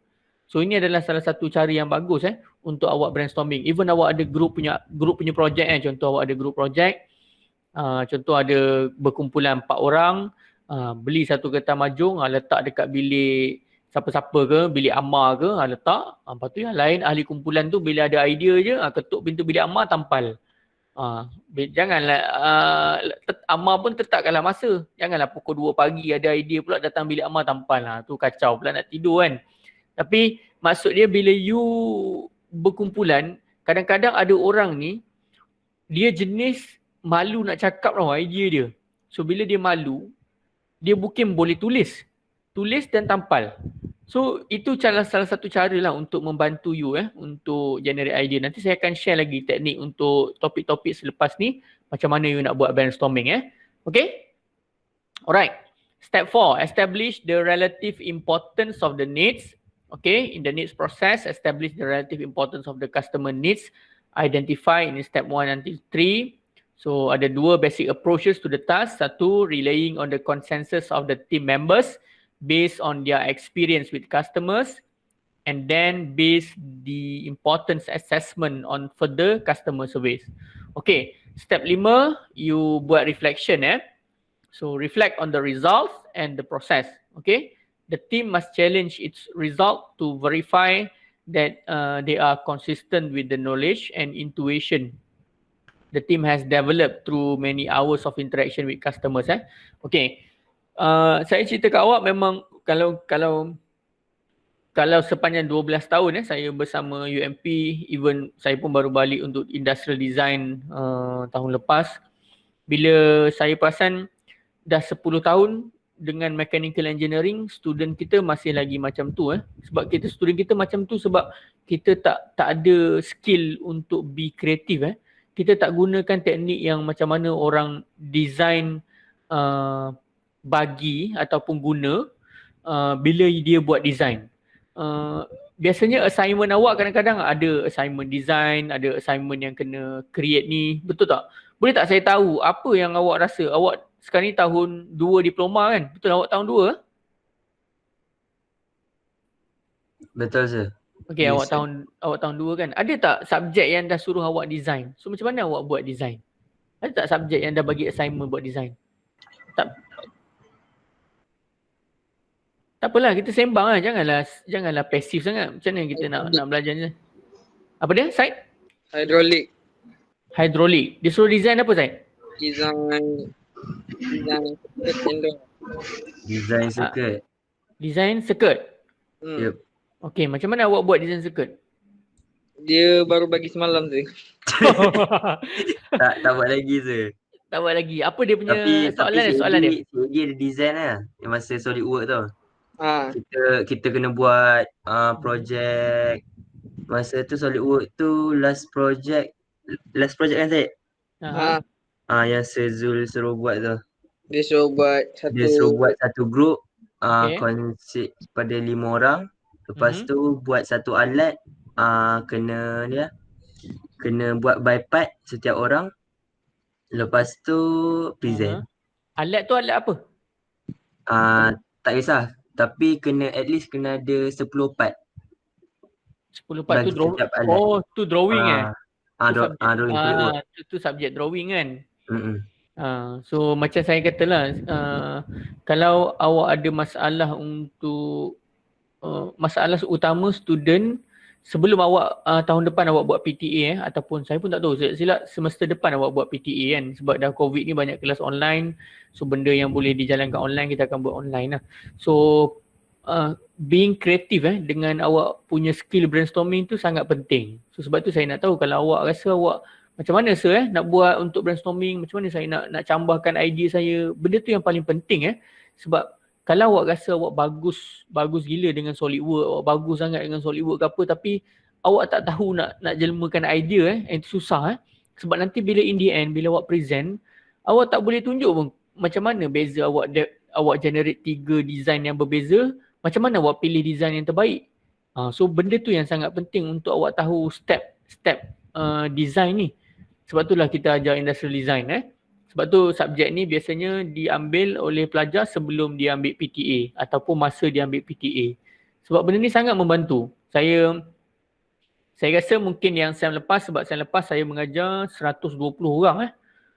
So ini adalah salah satu cara yang bagus untuk awak brainstorming. Even awak ada group punya projek contoh awak ada group projek, contoh ada berkumpulan 4 orang, beli satu kertas majung, letak dekat bilik siapa-siapa ke, bilik Amar ke, letak. Lepas tu yang lain ahli kumpulan tu bila ada idea je, ketuk pintu bilik Amar, tampal. Janganlah Amar pun tetapkanlah masa. Janganlah pukul 2 pagi ada idea pula datang bilik Amar tampal lah. Tu kacau pula nak tidur kan. Tapi maksud dia bila you berkumpulan, kadang-kadang ada orang ni dia jenis malu nak cakap tau idea dia. So bila dia malu, dia mungkin boleh tulis dan tampal. So itu salah satu cara lah untuk membantu you untuk generate idea. Nanti saya akan share lagi teknik untuk topik-topik selepas ni, macam mana you nak buat brainstorming Okay? Alright. Step 4, establish the relative importance of the needs. Okay, in the needs process, establish the relative importance of the customer needs. Identify in step 1 until 3. So ada 2 basic approaches to the task. Satu, relying on the consensus of the team members based on their experience with customers, and then base the importance assessment on further customer surveys. Okay, step 5, you buat reflection So reflect on the results and the process. Okay, the team must challenge its result to verify that they are consistent with the knowledge and intuition the team has developed through many hours of interaction with customers. Okay. Saya cerita kat awak memang kalau sepanjang 12 tahun saya bersama UMP, even saya pun baru balik untuk industrial design tahun lepas. Bila saya perasan dah 10 tahun dengan mechanical engineering, student kita masih lagi macam tu sebab student kita macam tu sebab kita tak ada skill untuk be kreatif Kita tak gunakan teknik yang macam mana orang design bagi ataupun guna bila dia buat design. Biasanya assignment awak kadang-kadang ada assignment design, ada assignment yang kena create ni, betul tak? Boleh tak saya tahu apa yang awak rasa? Awak sekarang ni tahun 2 diploma kan? Betul awak tahun 2? Betul sir. Okey, Yes, awak tahun 2 kan? Ada tak subjek yang dah suruh awak design? So macam mana awak buat design? Ada tak subjek yang dah bagi assignment buat design? Tak apalah, kita sembang lah. Janganlah pasif sangat. Macam mana kita nak belajar ni? Apa dia? Side? Hydraulic. Dia suruh design apa, Side? Design circuit. Design circuit? Yep. Okey, macam mana awak buat design circuit? Dia baru bagi semalam tu. tak buat lagi sir. Tak buat lagi. Apa dia punya soalan dia? Dia ada design lah. Yang masa SolidWorks tu. Ha. Kita kena buat projek. Masa tu SolidWorks tu last project kan Syed? Yang Sir Zul suruh buat tu. Dia suruh buat satu group konsep pada 5 orang. Lepas tu buat satu alat kena buat by part setiap orang. Lepas tu present. Alat tu alat apa? Tak kisah. Tapi at least kena ada 10 part. 10 part tu drawing. Oh, tu drawing Drawing. Tu subjek drawing kan? So macam saya katalah, kalau awak ada masalah untuk masalah utama student, sebelum awak tahun depan awak buat PTA ataupun saya pun tak tahu, silap semester depan awak buat PTA kan, sebab dah COVID ni banyak kelas online. So benda yang boleh dijalankan online kita akan buat online lah. So being kreatif dengan awak punya skill brainstorming tu sangat penting. So sebab tu saya nak tahu kalau awak rasa awak macam mana sir nak buat untuk brainstorming, macam mana saya nak cambahkan idea saya. Benda tu yang paling penting sebab kalau awak rasa awak bagus gila dengan SolidWorks, awak bagus sangat dengan SolidWorks ke apa, tapi awak tak tahu nak jelmakan idea itu susah sebab nanti bila in the end bila awak present, awak tak boleh tunjuk pun macam mana beza awak generate 3 design yang berbeza, macam mana awak pilih design yang terbaik. So benda tu yang sangat penting untuk awak tahu step design ni. Sebab itulah kita ajar industrial design Sebab tu subjek ni biasanya diambil oleh pelajar sebelum dia ambil PTA ataupun masa dia ambil PTA. Sebab benda ni sangat membantu. Saya rasa mungkin yang sem lepas, sebab sem lepas saya mengajar 120 orang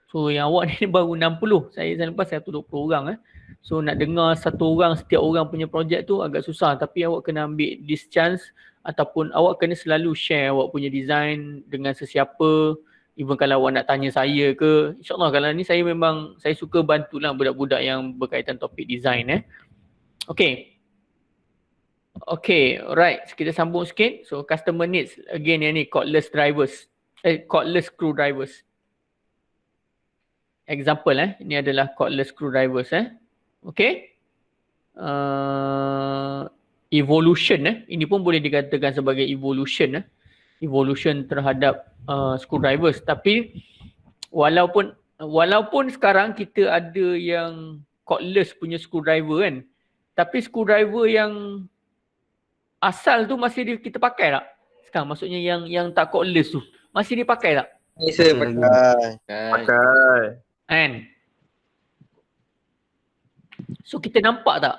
So yang awak ni baru 60. Saya sem lepas 120 orang So nak dengar satu orang, setiap orang punya projek tu agak susah. Tapi awak kena ambil this chance ataupun awak kena selalu share awak punya design dengan sesiapa. Even kalau awak nak tanya saya ke, insyaAllah kalau ni saya memang, saya suka bantulah budak-budak yang berkaitan topik design Okay. Okay, alright. Kita sambung sikit. So customer needs, again yang ni cordless drivers. Cordless screwdrivers. Example ini adalah cordless screwdrivers Okay. Evolution ini pun boleh dikatakan sebagai evolution evolution terhadap screwdrivers. Tapi walaupun sekarang kita ada yang cordless punya screwdriver kan, tapi screwdriver yang asal tu masih kita pakai tak sekarang? Maksudnya yang tak cordless tu masih dipakai tak? Saya Pakai. Kan? So kita nampak tak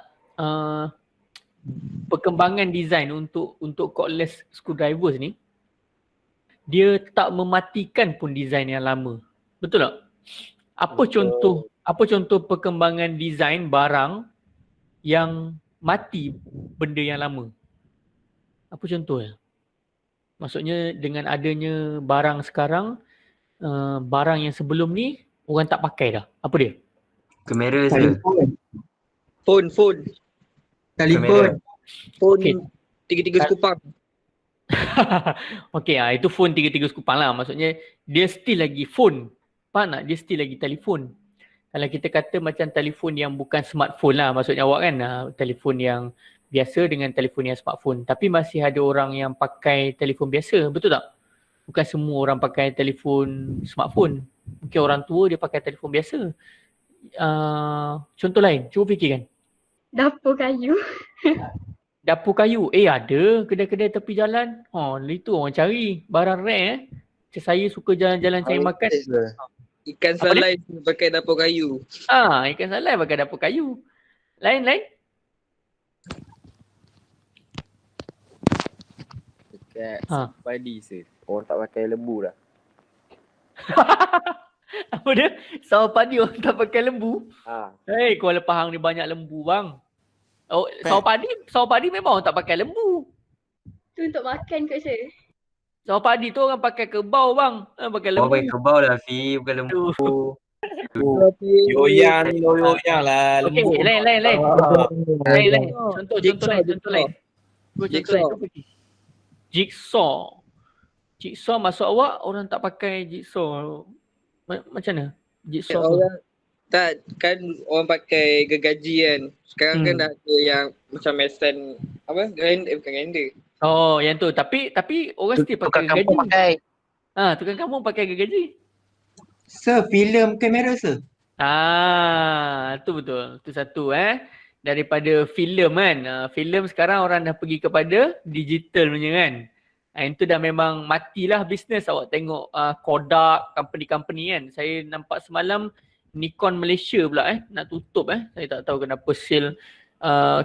perkembangan design untuk cordless screwdrivers ni, dia tak mematikan pun design yang lama. Betul tak? Apa contoh perkembangan design barang yang mati benda yang lama? Apa contohnya? Maksudnya dengan adanya barang sekarang, barang yang sebelum ni orang tak pakai dah. Apa dia? Kamera je. Phone. Telefon. Phone Okay. 3 skupang. Okay, itu phone 3 skupang lah. Maksudnya dia still lagi phone. Faham tak? Dia still lagi telefon. Kalau kita kata macam telefon yang bukan smartphone lah, maksudnya awak kan telefon yang biasa dengan telefon yang smartphone. Tapi masih ada orang yang pakai telefon biasa, betul tak? Bukan semua orang pakai telefon smartphone. Mungkin orang tua dia pakai telefon biasa. Contoh lain, cuba fikirkan. Dapur kayu. Dapur kayu. Ada kedai-kedai tepi jalan. Itu orang cari. Barang rare Macam saya suka jalan-jalan cari makan. Ikan Apa salai pakai dapur kayu. Ikan salai pakai dapur kayu. Lain? Dekat padi orang tak pakai lembu dah. Apa dia? Sawah padi orang tak pakai lembu. Kuala Pahang ni banyak lembu bang. Sawah padi memang orang tak pakai lembu. Tu untuk makan kot saya. Sawah padi tu orang pakai kerbau bang. Pakai lembu. Orang pakai kerbau lah Fi, bukan lembu. Yoyang lah Okay, lembu. lain. Lain. Contoh lain. Jigsaw masuk awak orang tak pakai jigsaw. Macam mana? Jigsaw tu. Tak, kan orang pakai gergaji kan. Sekarang kan dah ada yang macam mesin grinder, bukan grinder. Yang tu. Tapi orang still pakai gergaji. Tukang kampung pakai gergaji. Sir, filem kamera sir. Tu betul. Tu satu daripada filem kan. Filem sekarang orang dah pergi kepada digital punya kan. Itu dah memang matilah bisnes. Awak tengok Kodak, company-company kan. Saya nampak semalam Nikon Malaysia pula nak tutup Saya tak tahu kenapa sale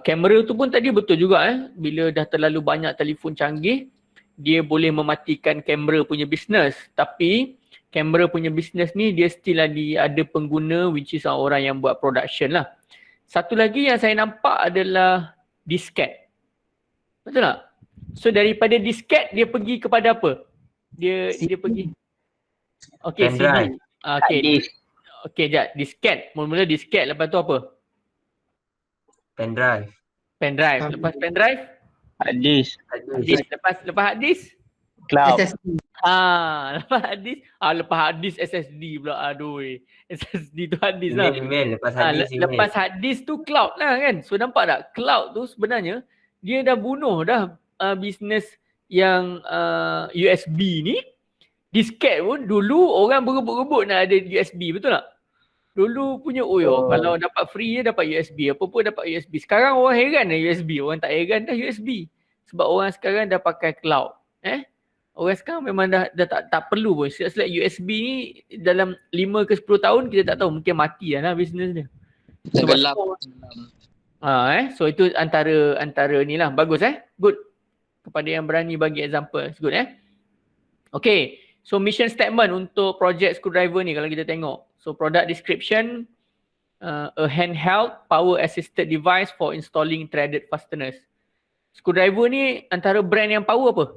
kamera tu pun tadi betul juga bila dah terlalu banyak telefon canggih, dia boleh mematikan kamera punya bisnes. Tapi kamera punya bisnes ni dia still ada pengguna, which is orang yang buat production lah. Satu lagi yang saya nampak adalah disket. Betul tak? So daripada disket dia pergi kepada apa? Dia pergi Pendrive. CD. Sekejap. Disket. Mula-mula disket, lepas tu apa? Pendrive. Lepas pendrive? Hard disk. Lepas hard disk? Cloud. SSD. Lepas hard disk SSD pula. SSD tu hard disk lah. Email. Lepas hard disk email. Lepas hard disk tu cloud lah kan. So nampak tak? Cloud tu sebenarnya dia dah bunuh dah bisnes yang USB ni. Disket pun dulu orang berebut-rebut nak ada USB, betul tak? Dulu punya kalau dapat free je dapat USB, apa pun dapat USB. Sekarang orang heran dah USB, orang tak heran dah USB. Sebab orang sekarang dah pakai cloud. Orang sekarang memang dah tak perlu pun. Sebab USB ni dalam 5 ke 10 tahun kita tak tahu, mungkin mati lah bisnes dia. Tenggelam. So itu antara ni lah. Bagus Good. Kepada yang berani bagi example. It's good Okay. So mission statement untuk project screwdriver ni kalau kita tengok. So product description, a handheld power assisted device for installing threaded fasteners. Screwdriver ni antara brand yang power apa?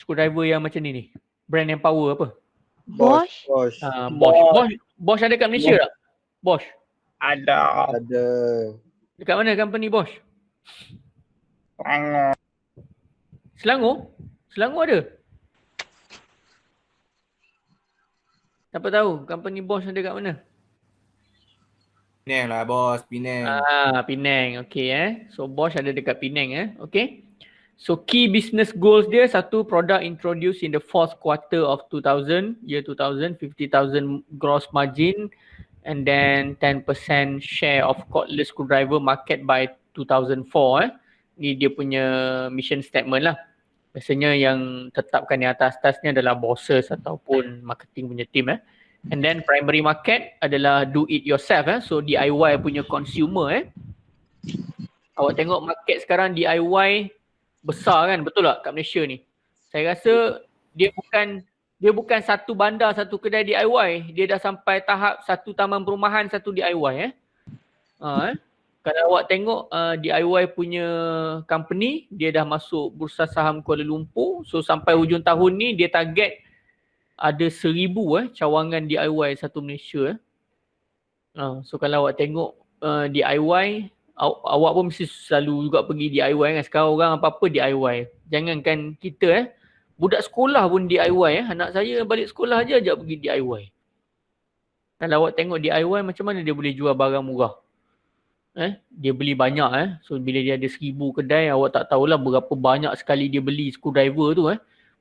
screwdriver yang macam ni. Brand yang power apa? Bosch. Bosch. Bosch ada kat Malaysia tak? Bosch. Ada. Dekat mana company Bosch? Selangor? Selangor ada? Siapa tahu company Bosch ada kat mana? Penang lah bos, Penang. Penang. Okay So Bosch ada dekat Penang Okay. So key business goals dia, satu, product introduced in the fourth quarter of 2000, year 2000, 50,000 gross margin, and then 10% share of cordless screwdriver market by 2004. Ni dia punya mission statement lah. Biasanya yang tetapkan di atas ni adalah bosses ataupun marketing punya team And then primary market adalah do it yourself So DIY punya consumer Awak tengok market sekarang DIY besar kan, betul tak kat Malaysia ni? Saya rasa dia bukan satu bandar, satu kedai DIY. Dia dah sampai tahap satu taman perumahan, satu DIY Kalau awak tengok DIY punya company, dia dah masuk Bursa Saham Kuala Lumpur. So sampai hujung tahun ni dia target ada 1,000 cawangan DIY satu Malaysia. So kalau awak tengok DIY, awak pun mesti selalu juga pergi DIY kan. Sekarang orang apa-apa DIY. Jangankan kita budak sekolah pun DIY Anak saya balik sekolah je ajak pergi DIY. Kalau awak tengok DIY macam mana dia boleh jual barang murah. Dia beli banyak So bila dia ada 1,000 kedai, awak tak tahulah berapa banyak sekali dia beli screwdriver tu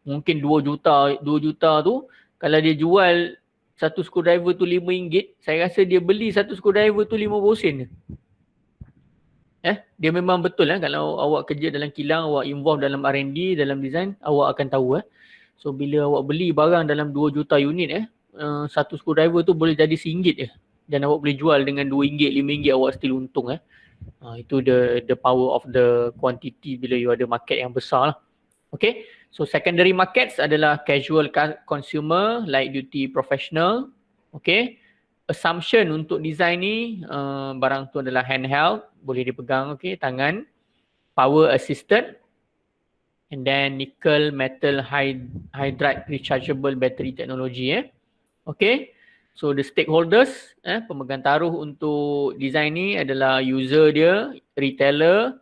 Mungkin 2 juta tu, kalau dia jual satu screwdriver tu RM5, saya rasa dia beli satu screwdriver tu 50 sen je. Dia memang betul kalau awak kerja dalam kilang, awak involve dalam R&D, dalam design, awak akan tahu So bila awak beli barang dalam 2 juta unit satu screwdriver tu boleh jadi RM1 je. Dan awak boleh jual dengan RM2, RM5, awak still untung Itu the power of the quantity bila you ada market yang besar lah. Okay. So secondary markets adalah casual consumer, light duty professional. Okay. Assumption untuk design ni, barang tu adalah handheld, boleh dipegang tangan, power assisted, and then nickel metal hydride rechargeable battery technology Okay. So the stakeholders, pemegang taruh untuk design ni adalah user dia, retailer,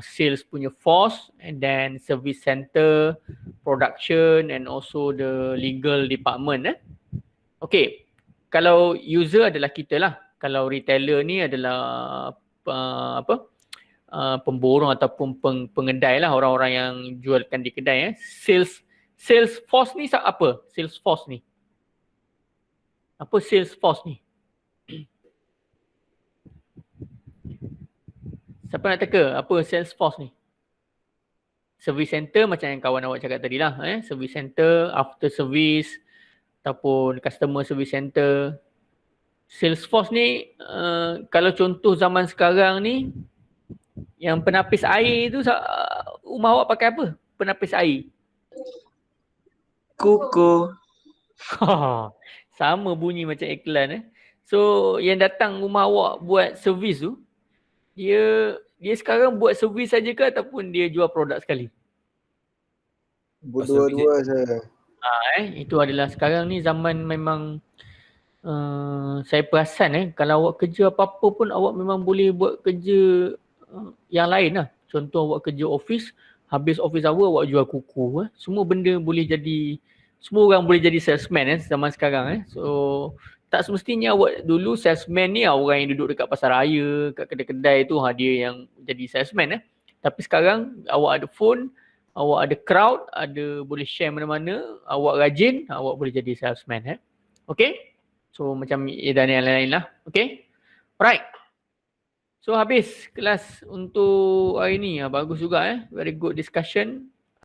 sales punya force, and then service center, production, and also the legal department Okay. Kalau user adalah kita lah. Kalau retailer ni adalah pemborong ataupun pengedai lah, orang-orang yang jualkan di kedai Sales force ni apa? Sales force ni. Apa sales force ni? Siapa nak teka apa sales force ni? Service center macam yang kawan awak cakap tadi lah. Service center, after service ataupun customer service center. Sales force ni kalau contoh zaman sekarang ni, yang penapis air tu rumah awak pakai apa? Penapis air. Kuku. Sama bunyi macam iklan So yang datang rumah awak buat servis tu, dia sekarang buat servis saja ke ataupun dia jual produk sekali? Berdua-dua saya. Itu adalah sekarang ni zaman memang saya perasan kalau awak kerja apa-apa pun awak memang boleh buat kerja yang lain lah. Contoh awak kerja office, habis office hour awak jual kuku. Semua benda boleh jadi, semua orang boleh jadi salesman zaman sekarang. So tak semestinya awak dulu salesman ni orang yang duduk dekat pasar raya, kat kedai-kedai tu dia yang jadi salesman Tapi sekarang awak ada phone, awak ada crowd, boleh share mana-mana, awak rajin, awak boleh jadi salesman Okay. So macam dan yang lain-lain lah. Okay. Alright. So habis kelas untuk hari ni. Bagus juga Very good discussion.